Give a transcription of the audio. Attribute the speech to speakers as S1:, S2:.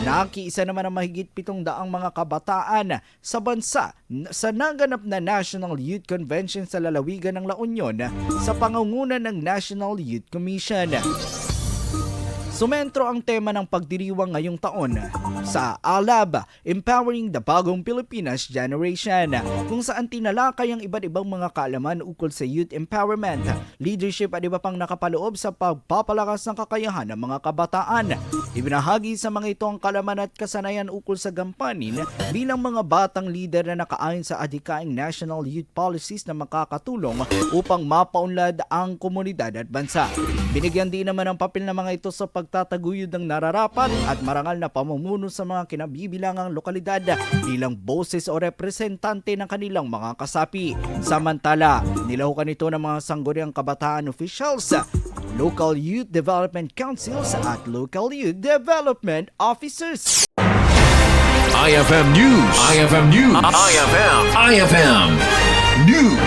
S1: Nakiisa naman ang mahigit 700 mga kabataan sa bansa sa naganap na National Youth Convention sa lalawigan ng La Union sa pangunguna ng National Youth Commission. Sumentro ang tema ng pagdiriwang ngayong taon sa ALAB, Empowering the Bagong Pilipinas Generation, kung saan tinalakay ang iba't ibang mga kaalaman ukol sa youth empowerment, leadership at iba pang nakapaloob sa pagpapalakas ng kakayahan ng mga kabataan. Ibinahagi sa mga ito ang kaalaman at kasanayan ukol sa gampanin bilang mga batang leader na nakaayon sa adhikaing national youth policies na makakatulong upang mapaunlad ang komunidad at bansa. Binigyan din naman ang papel ng mga ito sa pagtataguyod ng nararapat at marangal na pamumuno sa mga kinabibilangang lokalidad bilang boses o representante ng kanilang mga kasapi. Samantala, nilahukan ito ng mga sangguniang kabataan officials, local youth development councils at local youth development officers.
S2: IFM News. IFM News. IFM News.